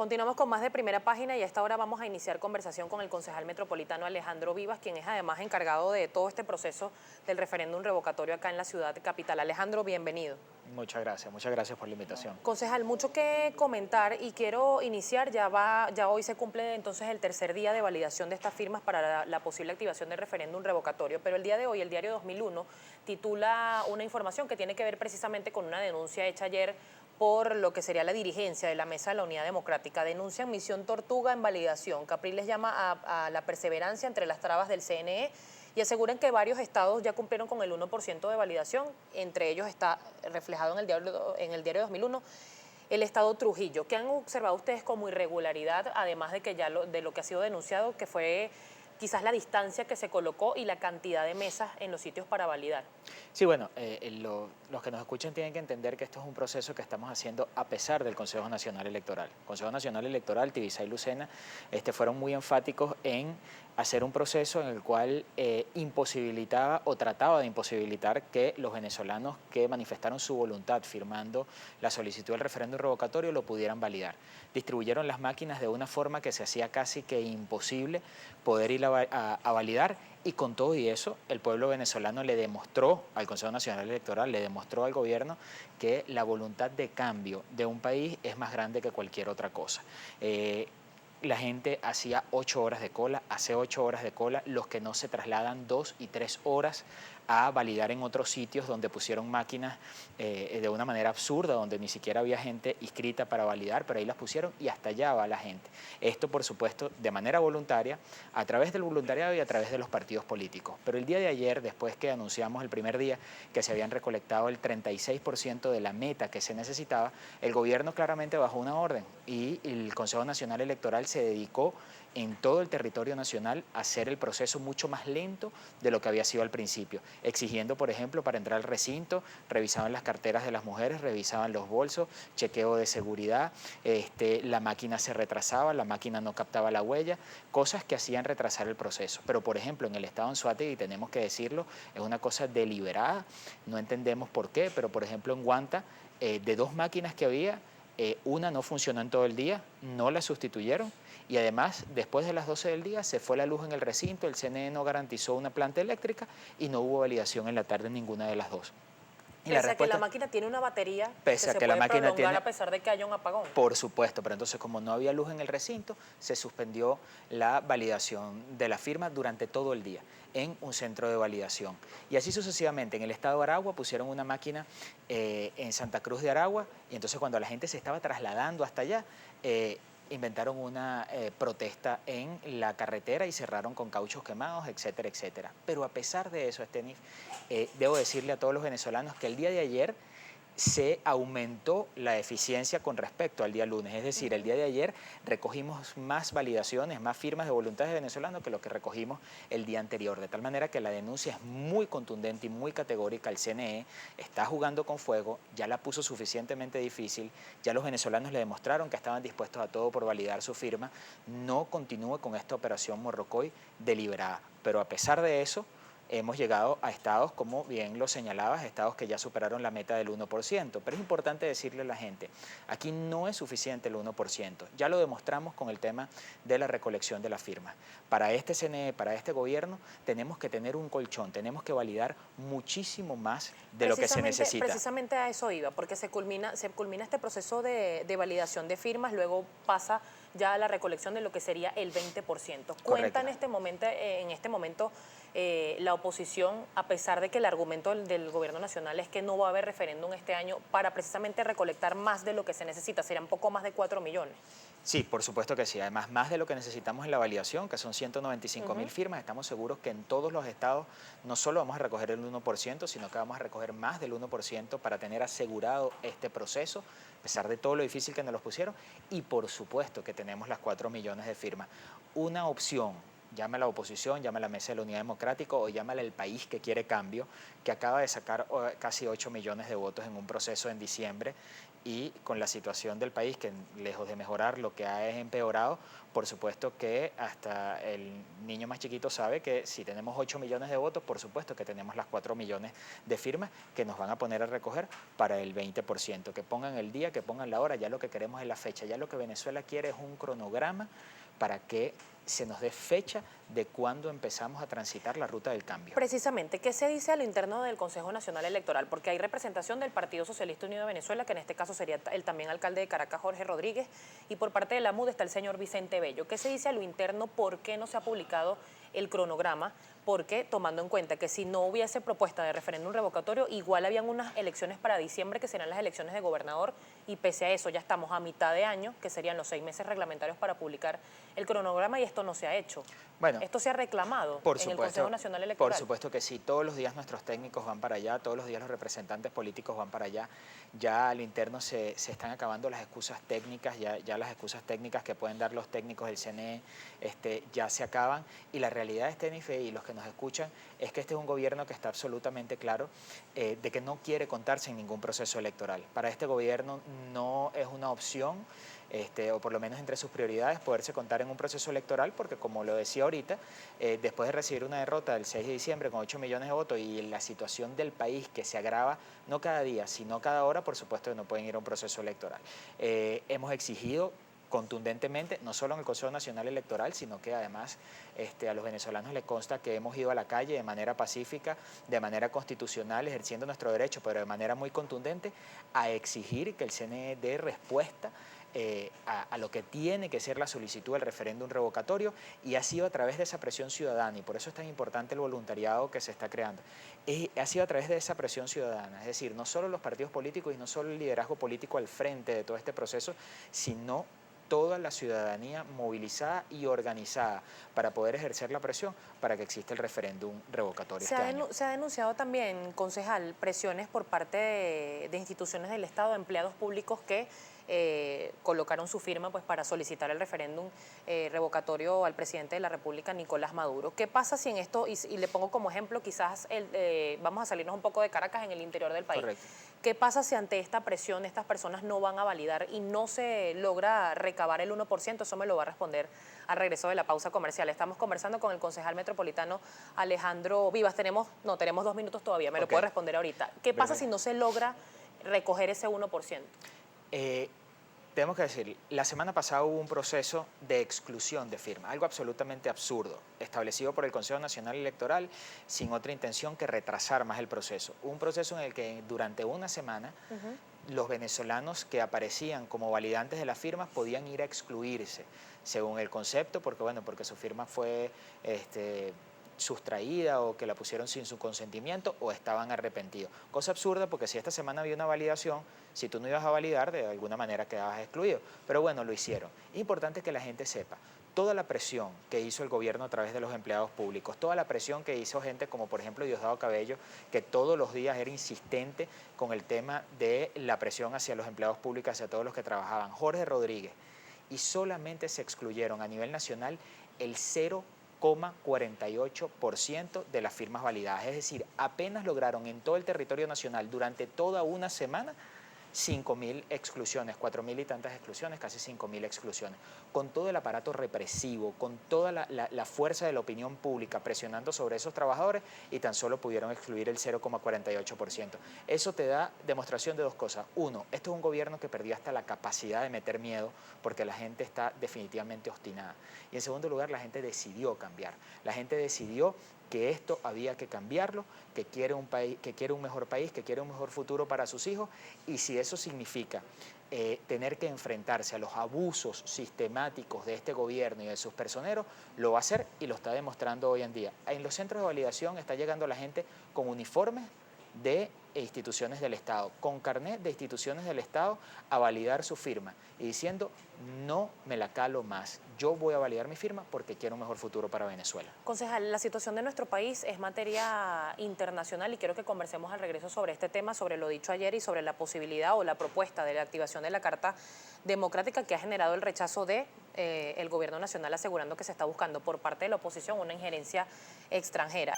Continuamos con más de Primera Página y a esta hora vamos a iniciar conversación con el concejal metropolitano Alejandro Vivas, quien es además encargado de todo este proceso del referéndum revocatorio acá en la ciudad capital. Alejandro, bienvenido. Muchas gracias por la invitación. Concejal, mucho que comentar y quiero iniciar, ya hoy se cumple entonces el tercer día de validación de estas firmas para la posible activación del referéndum revocatorio, pero el día de hoy el diario 2001 titula una información que tiene que ver precisamente con una denuncia hecha ayer por lo que sería la dirigencia de la Mesa de la Unidad Democrática. Denuncian misión Tortuga en validación. Capriles llama a la perseverancia entre las trabas del CNE y aseguran que varios estados ya cumplieron con el 1% de validación, entre ellos está reflejado en el diario 2001 el estado Trujillo. ¿Qué han observado ustedes como irregularidad, además de que de lo que ha sido denunciado, que fue quizás la distancia que se colocó y la cantidad de mesas en los sitios para validar? Sí, bueno, los que nos escuchan tienen que entender que esto es un proceso que estamos haciendo a pesar del Consejo Nacional Electoral. El Consejo Nacional Electoral, Tibisay y Lucena, fueron muy enfáticos en hacer un proceso en el cual imposibilitaba o trataba de imposibilitar que los venezolanos que manifestaron su voluntad firmando la solicitud del referéndum revocatorio lo pudieran validar. Distribuyeron las máquinas de una forma que se hacía casi que imposible poder ir a validar, y con todo y eso el pueblo venezolano le demostró al Consejo Nacional Electoral, le demostró al gobierno que la voluntad de cambio de un país es más grande que cualquier otra cosa. La gente hacía 8 horas de cola, hace 8 horas de cola, los que no se trasladan 2 y 3 horas a validar en otros sitios donde pusieron máquinas de una manera absurda, donde ni siquiera había gente inscrita para validar, pero ahí las pusieron y hasta allá va la gente. Esto, por supuesto, de manera voluntaria, a través del voluntariado y a través de los partidos políticos. Pero el día de ayer, después que anunciamos el primer día que se habían recolectado el 36% de la meta que se necesitaba, el gobierno claramente bajó una orden y el Consejo Nacional Electoral se dedicó en todo el territorio nacional a hacer el proceso mucho más lento de lo que había sido al principio, exigiendo, por ejemplo, para entrar al recinto, revisaban las carteras de las mujeres, revisaban los bolsos, chequeo de seguridad, la máquina se retrasaba, la máquina no captaba la huella, cosas que hacían retrasar el proceso. Pero, por ejemplo, en el estado Anzoátegui, y tenemos que decirlo, es una cosa deliberada, no entendemos por qué, pero, por ejemplo, en Guanta, de 2 máquinas que había, una no funcionó en todo el día, no la sustituyeron, y además después de las 12 del día se fue la luz en el recinto, el CNE no garantizó una planta eléctrica y no hubo validación en la tarde en ninguna de las dos. Y pese a que la máquina tiene una batería que se puede prolongar a pesar de que haya un apagón. Por supuesto, pero entonces como no había luz en el recinto, se suspendió la validación de la firma durante todo el día en un centro de validación. Y así sucesivamente. En el estado de Aragua pusieron una máquina en Santa Cruz de Aragua, y entonces cuando la gente se estaba trasladando hasta allá, inventaron una protesta en la carretera y cerraron con cauchos quemados, etcétera, etcétera. Pero a pesar de eso, debo decirle a todos los venezolanos que el día de ayer se aumentó la eficiencia con respecto al día lunes. Es decir, el día de ayer recogimos más validaciones, más firmas de voluntades de venezolanos que lo que recogimos el día anterior. De tal manera que la denuncia es muy contundente y muy categórica. El CNE está jugando con fuego, ya la puso suficientemente difícil, ya los venezolanos le demostraron que estaban dispuestos a todo por validar su firma. No continúe con esta operación Morrocoy deliberada. Pero a pesar de eso, hemos llegado a estados, como bien lo señalabas, estados que ya superaron la meta del 1%. Pero es importante decirle a la gente, aquí no es suficiente el 1%. Ya lo demostramos con el tema de la recolección de las firmas. Para este CNE, para este gobierno, tenemos que tener un colchón, tenemos que validar muchísimo más de lo que se necesita. Precisamente a eso iba, porque se culmina este proceso de validación de firmas, luego pasa ya a la recolección de lo que sería el 20%. Cuenta en este momento la oposición, a pesar de que el argumento del gobierno nacional es que no va a haber referéndum este año, para precisamente recolectar más de lo que se necesita, serían poco más de 4 millones. Sí, por supuesto que sí. Además, más de lo que necesitamos en la validación, que son 195.000 firmas, estamos seguros que en todos los estados no solo vamos a recoger el 1%, sino que vamos a recoger más del 1% para tener asegurado este proceso, a pesar de todo lo difícil que nos los pusieron, y por supuesto que tenemos las 4 millones de firmas. Una opción llame a la oposición, llame a la Mesa de la Unidad Democrática o llame al país que quiere cambio, que acaba de sacar casi 8 millones de votos en un proceso en diciembre y con la situación del país que lejos de mejorar lo que ha es empeorado, por supuesto que hasta el niño más chiquito sabe que si tenemos 8 millones de votos, por supuesto que tenemos las 4 millones de firmas que nos van a poner a recoger para el 20%, que pongan el día, que pongan la hora, ya lo que queremos es la fecha, ya lo que Venezuela quiere es un cronograma para que se nos dé fecha de cuándo empezamos a transitar la ruta del cambio. Precisamente, ¿qué se dice a lo interno del Consejo Nacional Electoral? Porque hay representación del Partido Socialista Unido de Venezuela, que en este caso sería el también alcalde de Caracas, Jorge Rodríguez, y por parte de la MUD está el señor Vicente Bello. ¿Qué se dice a lo interno? ¿Por qué no se ha publicado el cronograma? Porque tomando en cuenta que si no hubiese propuesta de referéndum revocatorio, igual habían unas elecciones para diciembre que serán las elecciones de gobernador, y pese a eso ya estamos a mitad de año, que serían los 6 meses reglamentarios para publicar el cronograma, y esto no se ha hecho. Bueno, esto se ha reclamado en el Consejo Nacional Electoral. Por supuesto que sí, todos los días nuestros técnicos van para allá, todos los días los representantes políticos van para allá. Ya al interno se están acabando las excusas técnicas, ya las excusas técnicas que pueden dar los técnicos del CNE ya se acaban, y la realidad es, Tenerife, y los que nos escuchan, es que este es un gobierno que está absolutamente claro de que no quiere contarse en ningún proceso electoral. Para este gobierno no es una opción, o por lo menos entre sus prioridades, poderse contar en un proceso electoral, porque como lo decía ahorita, después de recibir una derrota del 6 de diciembre con 8 millones de votos y la situación del país que se agrava no cada día, sino cada hora, por supuesto que no pueden ir a un proceso electoral. Hemos exigido contundentemente, no solo en el Consejo Nacional Electoral, sino que además a los venezolanos les consta que hemos ido a la calle de manera pacífica, de manera constitucional, ejerciendo nuestro derecho, pero de manera muy contundente, a exigir que el CNE dé respuesta a lo que tiene que ser la solicitud del referéndum revocatorio, y ha sido a través de esa presión ciudadana, y por eso es tan importante el voluntariado que se está creando. Ha sido a través de esa presión ciudadana, es decir, no solo los partidos políticos y no solo el liderazgo político al frente de todo este proceso, sino toda la ciudadanía movilizada y organizada para poder ejercer la presión para que exista el referéndum revocatorio este año. Se ha denunciado también, concejal, presiones por parte de instituciones del Estado, de empleados públicos que colocaron su firma pues para solicitar el referéndum revocatorio al presidente de la República, Nicolás Maduro. ¿Qué pasa si en esto, y le pongo como ejemplo, quizás vamos a salirnos un poco de Caracas, en el interior del país? Correcto. ¿Qué pasa si ante esta presión estas personas no van a validar y no se logra recabar el 1%? Eso me lo va a responder al regreso de la pausa comercial. Estamos conversando con el concejal metropolitano Alejandro Vivas. Tenemos 2 minutos todavía, me lo puede responder ahorita. ¿Qué pasa si no se logra recoger ese 1%? Tenemos que decir, la semana pasada hubo un proceso de exclusión de firmas, algo absolutamente absurdo, establecido por el Consejo Nacional Electoral sin otra intención que retrasar más el proceso. Un proceso en el que durante una semana los venezolanos que aparecían como validantes de las firmas podían ir a excluirse, según el concepto, porque su firma fue sustraída o que la pusieron sin su consentimiento o estaban arrepentidos. Cosa absurda, porque si esta semana había una validación, si tú no ibas a validar, de alguna manera quedabas excluido. Pero bueno, lo hicieron. Es importante que la gente sepa toda la presión que hizo el gobierno a través de los empleados públicos, toda la presión que hizo gente como por ejemplo Diosdado Cabello, que todos los días era insistente con el tema de la presión hacia los empleados públicos, hacia todos los que trabajaban. Jorge Rodríguez, y solamente se excluyeron a nivel nacional el 0,48% de las firmas validadas, es decir, apenas lograron en todo el territorio nacional durante toda una semana 5.000 exclusiones, 4.000 y tantas exclusiones, casi 5.000 exclusiones, con todo el aparato represivo, con toda la fuerza de la opinión pública presionando sobre esos trabajadores, y tan solo pudieron excluir el 0,48%. Eso te da demostración de dos cosas. Uno, esto es un gobierno que perdió hasta la capacidad de meter miedo porque la gente está definitivamente obstinada. Y en segundo lugar, la gente decidió cambiar. La gente decidió que esto había que cambiarlo, que quiere un país, que quiere un mejor país, que quiere un mejor futuro para sus hijos, y si eso significa tener que enfrentarse a los abusos sistemáticos de este gobierno y de sus personeros, lo va a hacer y lo está demostrando hoy en día. En los centros de validación está llegando la gente con uniformes de e instituciones del Estado, con carnet de instituciones del Estado, a validar su firma y diciendo, no me la calo más, yo voy a validar mi firma porque quiero un mejor futuro para Venezuela. Concejal, la situación de nuestro país es materia internacional y quiero que conversemos al regreso sobre este tema, sobre lo dicho ayer y sobre la posibilidad o la propuesta de la activación de la Carta Democrática que ha generado el rechazo de el Gobierno Nacional, asegurando que se está buscando por parte de la oposición una injerencia extranjera.